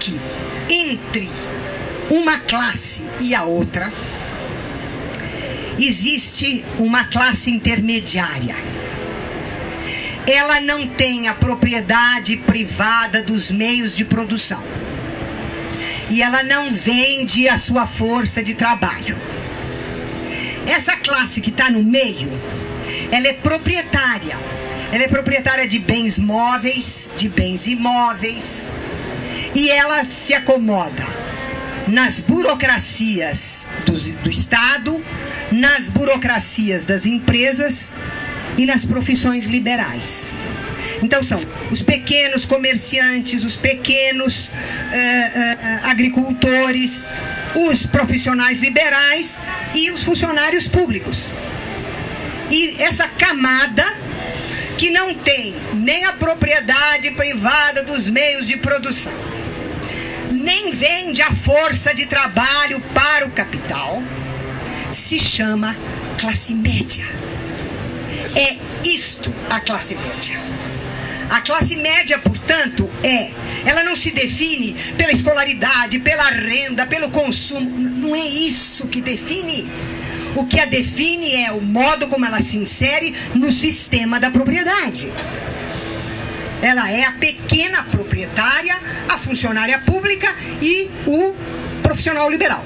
que entre uma classe e a outra existe uma classe intermediária. Ela não tem a propriedade privada dos meios de produção. E ela não vende a sua força de trabalho. Essa classe que está no meio, ela é proprietária. Ela é proprietária de bens móveis, de bens imóveis. E ela se acomoda nas burocracias do Estado, nas burocracias das empresas e nas profissões liberais. Então são os pequenos comerciantes, os pequenos agricultores, os profissionais liberais e os funcionários públicos. E essa camada que não tem nem a propriedade privada dos meios de produção, nem vende a força de trabalho para o capital, se chama classe média. É isto a classe média. A classe média, portanto, ela não se define pela escolaridade, pela renda, pelo consumo. Não é isso que define. O que a define é o modo como ela se insere no sistema da propriedade. Ela é a pequena proprietária, a funcionária pública e o profissional liberal.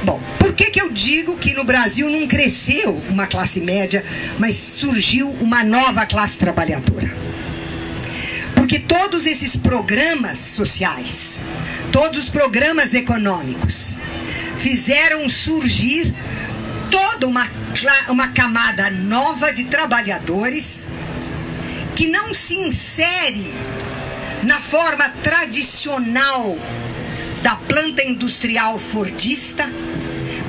Bom, por que eu digo que no Brasil não cresceu uma classe média, mas surgiu uma nova classe trabalhadora? Porque todos esses programas sociais, todos os programas econômicos, fizeram surgir toda uma camada nova de trabalhadores que não se insere na forma tradicional da planta industrial fordista,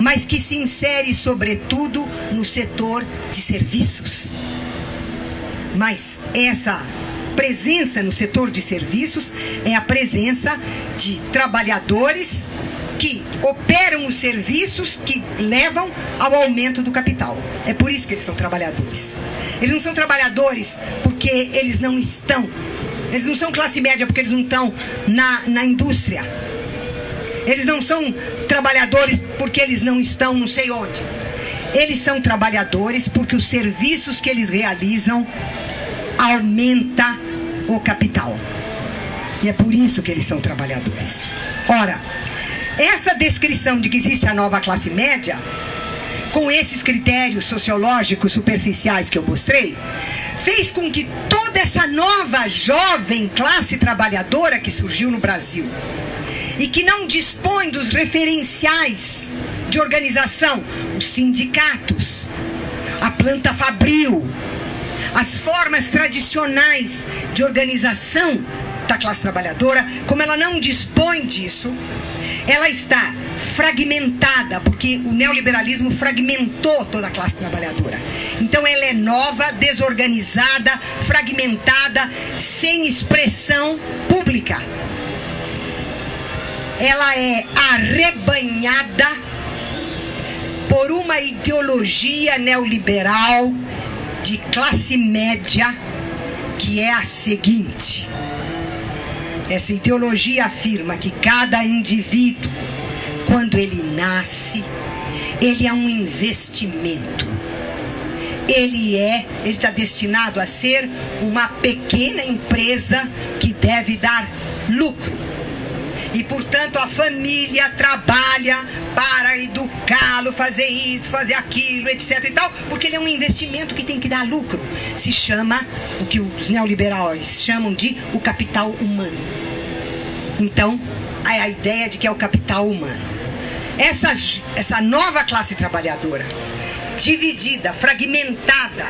mas que se insere sobretudo no setor de serviços. Mas essa presença no setor de serviços é a presença de trabalhadores que operam os serviços que levam ao aumento do capital. É por isso que eles são trabalhadores. Eles não são trabalhadores porque eles não estão. Eles não são classe média porque eles não estão na indústria. Eles não são trabalhadores porque eles não estão não sei onde. Eles são trabalhadores porque os serviços que eles realizam aumenta o capital. E é por isso que eles são trabalhadores. Ora, essa descrição de que existe a nova classe média, com esses critérios sociológicos superficiais que eu mostrei, fez com que toda essa nova jovem classe trabalhadora que surgiu no Brasil e que não dispõe dos referenciais de organização, os sindicatos, a planta fabril, as formas tradicionais de organização da classe trabalhadora, como ela não dispõe disso, ela está fragmentada, porque o neoliberalismo fragmentou toda a classe trabalhadora. Então ela é nova, desorganizada, fragmentada, sem expressão pública. Ela é arrebanhada por uma ideologia neoliberal de classe média, que é a seguinte: essa ideologia afirma que cada indivíduo, quando ele nasce, ele é um investimento. Ele está destinado a ser uma pequena empresa que deve dar lucro. E, portanto, a família trabalha para educá-lo, fazer isso, fazer aquilo, etc. e tal, porque ele é um investimento que tem que dar lucro. Se chama, o que os neoliberais chamam de o capital humano. Então, é a ideia de que é o capital humano. Essa nova classe trabalhadora, dividida, fragmentada,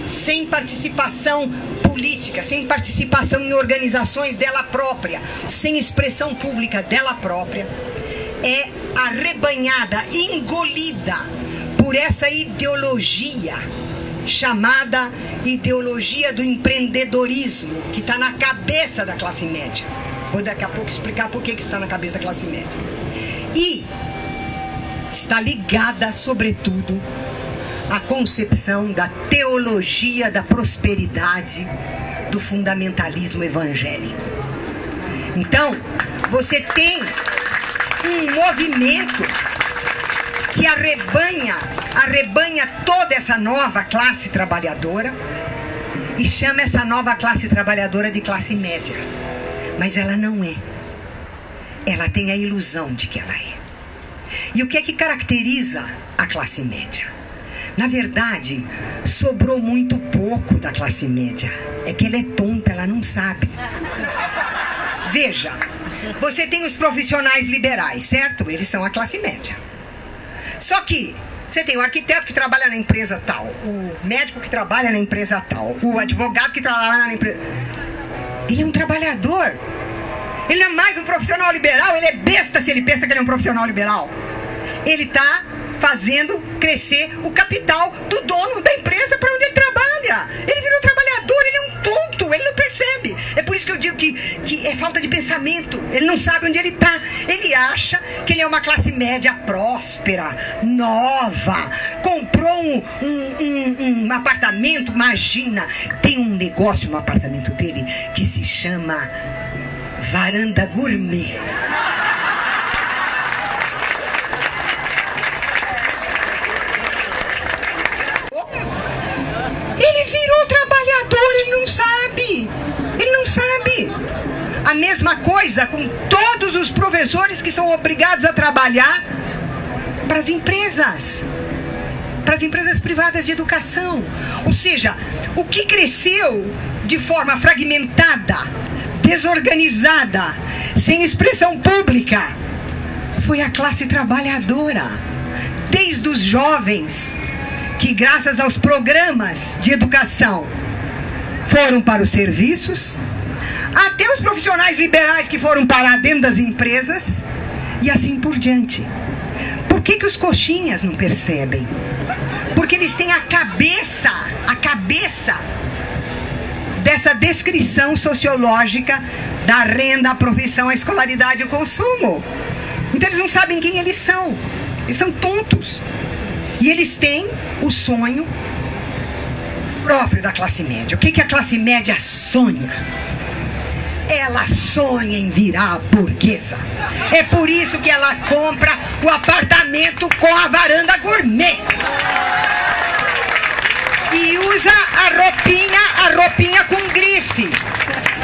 sem participação política, sem participação em organizações dela própria, sem expressão pública dela própria, é arrebanhada, engolida por essa ideologia chamada ideologia do empreendedorismo, que está na cabeça da classe média. Vou daqui a pouco explicar por que está na cabeça da classe média. E está ligada, sobretudo, à concepção da teologia da prosperidade do fundamentalismo evangélico. Então, você tem um movimento que arrebanha toda essa nova classe trabalhadora e chama essa nova classe trabalhadora de classe média. Mas ela não é. Ela tem a ilusão de que ela é. E o que é que caracteriza a classe média? Na verdade, sobrou muito pouco da classe média. É que ela é tonta, ela não sabe. Veja, você tem os profissionais liberais, certo? Eles são a classe média. Só que você tem o arquiteto que trabalha na empresa tal, o médico que trabalha na empresa tal, o advogado que trabalha na empresa... Ele é um trabalhador. Ele não é mais um profissional liberal, ele é besta se ele pensa que ele é um profissional liberal. Ele está fazendo crescer o capital do dono da empresa para onde ele trabalha. Ele virou trabalhador, ele é um tonto, ele não percebe. É por isso que eu digo que é falta de pensamento. Ele não sabe onde ele está. Ele acha que ele é uma classe média próspera, nova, comprou um apartamento. Imagina, tem um negócio no apartamento dele que se chama varanda gourmet. Ele virou trabalhador, ele não sabe. Ele não sabe. A mesma coisa com todos os professores que são obrigados a trabalhar para as empresas privadas de educação. Ou seja, o que cresceu de forma fragmentada, desorganizada, sem expressão pública, foi a classe trabalhadora. Desde os jovens que, graças aos programas de educação, foram para os serviços, até os profissionais liberais que foram parar dentro das empresas, e assim por diante. Por que os coxinhas não percebem? Porque eles têm a cabeça dessa descrição sociológica da renda, a profissão, a escolaridade e o consumo. Então eles não sabem quem eles são. Eles são tontos. E eles têm o sonho próprio da classe média. O que a classe média sonha? Ela sonha em virar burguesa. É por isso que ela compra o apartamento com a varanda gourmet. E usa a roupinha com grife.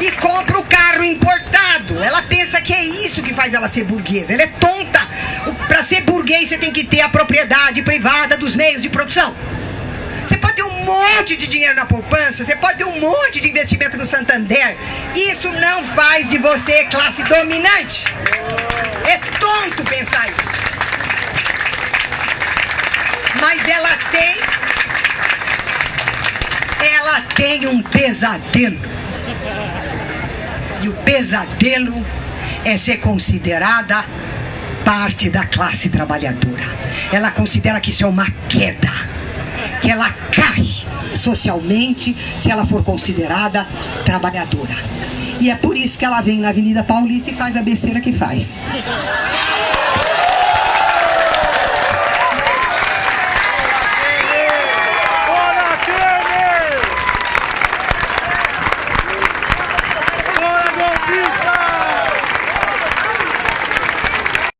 E compra o carro importado. Ela pensa que é isso que faz ela ser burguesa. Ela é tonta. Para ser burguês você tem que ter a propriedade privada dos meios de produção. Você pode ter um monte de dinheiro na poupança, você pode ter um monte de investimento no Santander. Isso não faz de você classe dominante. É tonto pensar isso. Mas ela tem um pesadelo. E o pesadelo é ser considerada parte da classe trabalhadora. Ela considera que isso é uma queda, que ela cai socialmente se ela for considerada trabalhadora. E é por isso que ela vem na Avenida Paulista e faz a besteira que faz.